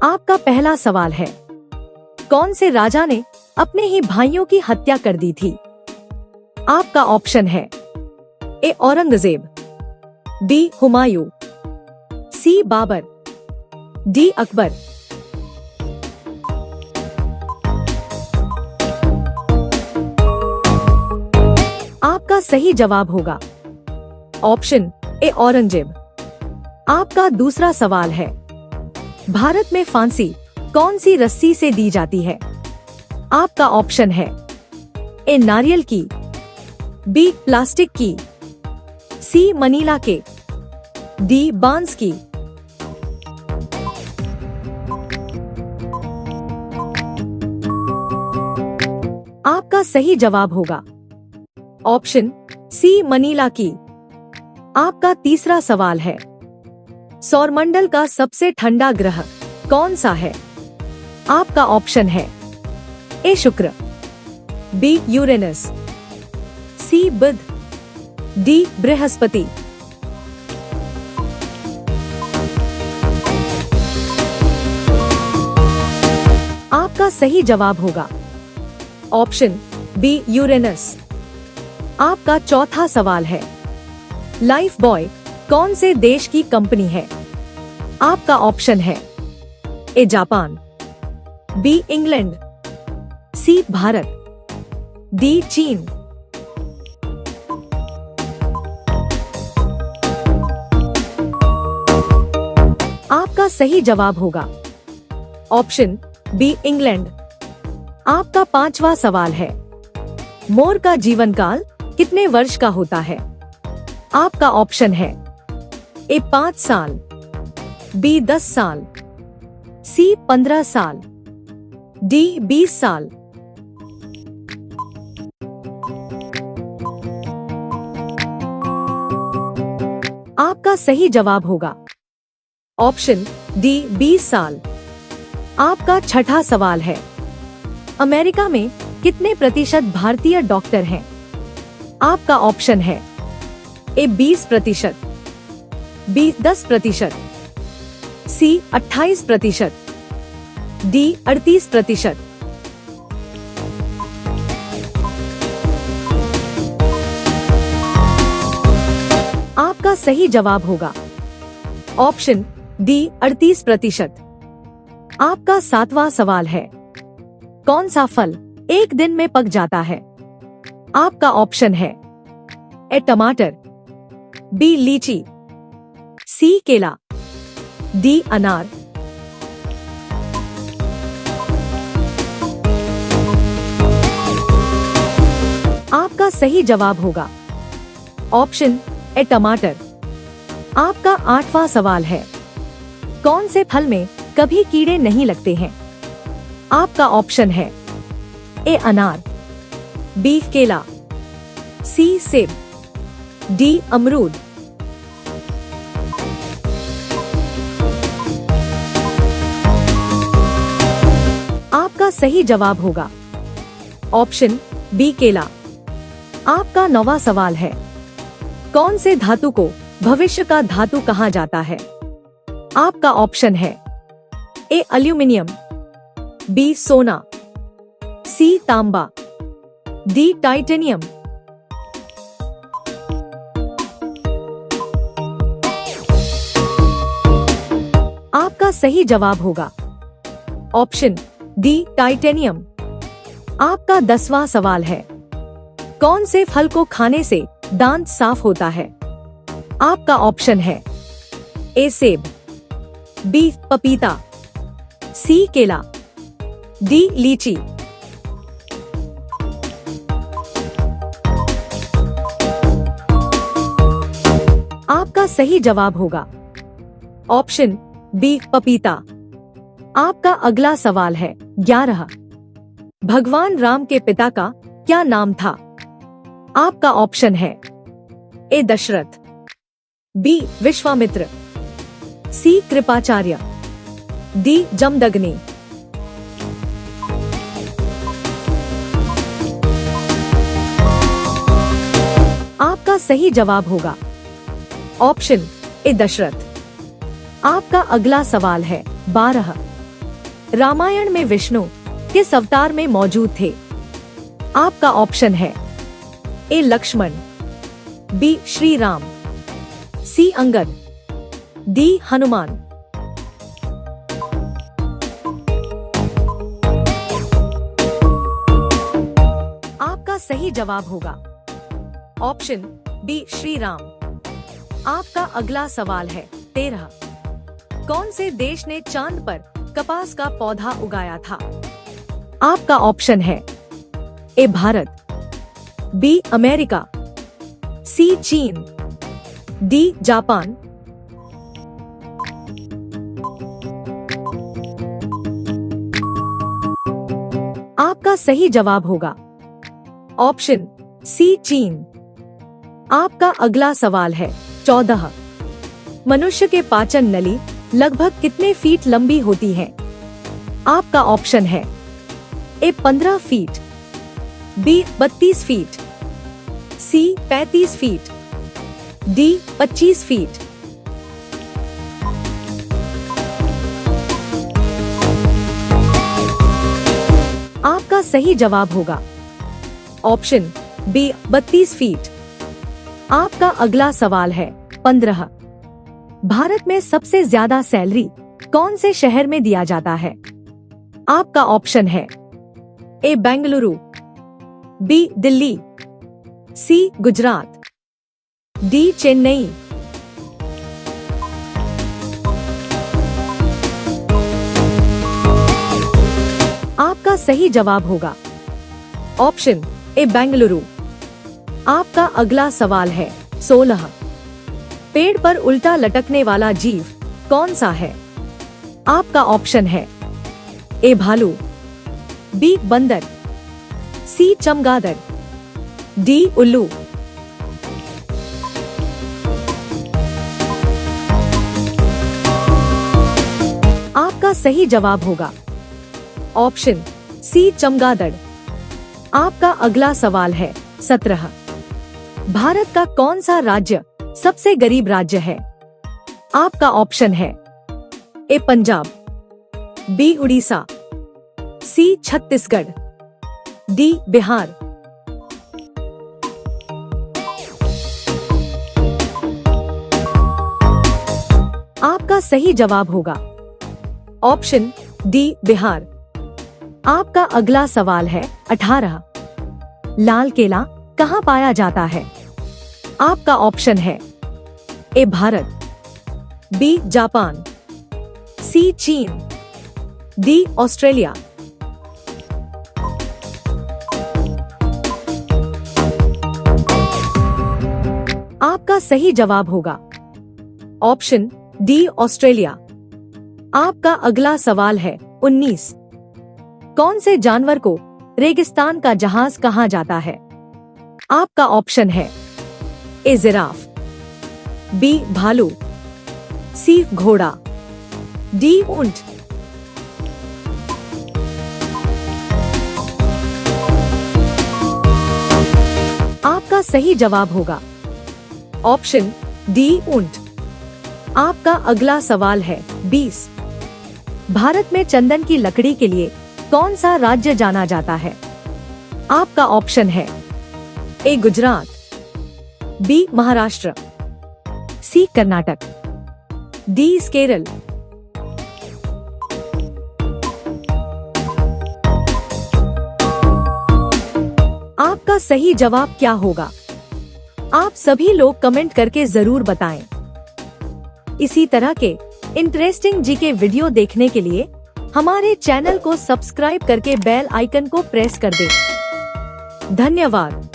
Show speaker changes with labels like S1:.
S1: आपका पहला सवाल है, कौन से राजा ने अपने ही भाइयों की हत्या कर दी थी? आपका ऑप्शन है ए औरंगजेब, बी हुमायूं, सी बाबर, डी अकबर। आपका सही जवाब होगा ऑप्शन ए औरंगजेब। आपका दूसरा सवाल है, भारत में फांसी कौन सी रस्सी से दी जाती है? आपका ऑप्शन है ए नारियल की, बी प्लास्टिक की, सी मनीला के, डी बांस की। आपका सही जवाब होगा ऑप्शन सी मनीला की। आपका तीसरा सवाल है, सौरमंडल का सबसे ठंडा ग्रह कौन सा है? आपका ऑप्शन है ए शुक्र, बी यूरेनस, सी बुध, डी बृहस्पति। आपका सही जवाब होगा ऑप्शन बी यूरेनस। आपका चौथा सवाल है, लाइफ बॉय कौन से देश की कंपनी है? आपका ऑप्शन है A Japan, B England, C Bharat, D चीन। आपका सही जवाब होगा ऑप्शन बी इंग्लैंड। आपका पांचवा सवाल है, मोर का जीवन काल कितने वर्ष का होता है? आपका ऑप्शन है ए 5 साल, बी 10 साल, सी 15 साल, डी 20 साल। आपका सही जवाब होगा ऑप्शन डी 20 साल। आपका छठा सवाल है, अमेरिका में कितने प्रतिशत भारतीय डॉक्टर हैं? आपका ऑप्शन है ए 20%, बी 10%, सी 28%, डी 38%। आपका सही जवाब होगा ऑप्शन डी 38%। आपका सातवां सवाल है, कौन सा फल एक दिन में पक जाता है? आपका ऑप्शन है ए टमाटर, बी लीची, सी केला, डी अनार। आपका सही जवाब होगा ऑप्शन ए टमाटर। आपका आठवां सवाल है, कौन से फल में कभी कीड़े नहीं लगते हैं? आपका ऑप्शन है ए अनार, बी केला, सी सेब, डी अमरूद। आपका सही जवाब होगा ऑप्शन बी केला। आपका नौवां सवाल है, कौन से धातु को भविष्य का धातु कहा जाता है? आपका ऑप्शन है ए एल्यूमिनियम, बी सोना, सी तांबा, डी टाइटेनियम। आपका सही जवाब होगा ऑप्शन डी टाइटेनियम। आपका 10वां सवाल है, कौन से फल को खाने से दांत साफ होता है? आपका ऑप्शन है ए सेब, बी पपीता, सी केला, डी लीची। आपका सही जवाब होगा ऑप्शन बी पपीता। आपका अगला सवाल है 11, भगवान राम के पिता का क्या नाम था? आपका ऑप्शन है ए दशरथ, बी विश्वामित्र, सी कृपाचार्य, डी जमदग्नि। आपका सही जवाब होगा ऑप्शन ए दशरथ। आपका अगला सवाल है 12, रामायण में विष्णु किस अवतार में मौजूद थे? आपका ऑप्शन है ए लक्ष्मण, बी श्री राम, सी अंगद, डी हनुमान। आपका सही जवाब होगा ऑप्शन बी श्री राम। आपका अगला सवाल है 13। कौन से देश ने चांद पर कपास का पौधा उगाया था? आपका ऑप्शन है ए भारत, बी अमेरिका, सी चीन, डी जापान। आपका सही जवाब होगा ऑप्शन सी चीन। आपका अगला सवाल है 14। मनुष्य के पाचन नली लगभग कितने फीट लंबी होती है? आपका ऑप्शन है ए 15 फीट, बी 32 फीट, सी 35 फीट, डी 25 फीट। आपका सही जवाब होगा ऑप्शन बी 32 फीट। आपका अगला सवाल है 15। भारत में सबसे ज्यादा सैलरी कौन से शहर में दिया जाता है? आपका ऑप्शन है ए बेंगलुरु, बी दिल्ली, सी गुजरात, डी चेन्नई। आपका सही जवाब होगा ऑप्शन ए बेंगलुरु। आपका अगला सवाल है 16। पेड़ पर उल्टा लटकने वाला जीव कौन सा है? आपका ऑप्शन है ए भालू, बी बंदर, सी चमगादड़, डी उल्लू। आपका सही जवाब होगा ऑप्शन सी चमगादड़। आपका अगला सवाल है 17। भारत का कौन सा राज्य सबसे गरीब राज्य है? आपका ऑप्शन है ए पंजाब, बी उड़ीसा, सी छत्तीसगढ़, डी बिहार। आपका सही जवाब होगा ऑप्शन डी बिहार। आपका अगला सवाल है 18। लाल केला कहाँ पाया जाता है? आपका ऑप्शन है ए भारत, बी जापान, सी चीन, डी ऑस्ट्रेलिया। आपका सही जवाब होगा ऑप्शन डी ऑस्ट्रेलिया। आपका अगला सवाल है 19। कौन से जानवर को रेगिस्तान का जहाज कहा जाता है? आपका ऑप्शन है ए जिराफ, बी भालू, सी घोड़ा, डी ऊंट। आपका सही जवाब होगा ऑप्शन डी ऊंट। आपका अगला सवाल है 20। भारत में चंदन की लकड़ी के लिए कौन सा राज्य जाना जाता है? आपका ऑप्शन है ए गुजरात, बी महाराष्ट्र, सी कर्नाटक, डी केरल। आपका सही जवाब क्या होगा? आप सभी लोग कमेंट करके जरूर बताएं। इसी तरह के इंटरेस्टिंग जीके वीडियो देखने के लिए हमारे चैनल को सब्सक्राइब करके बेल आइकन को प्रेस कर दें। धन्यवाद।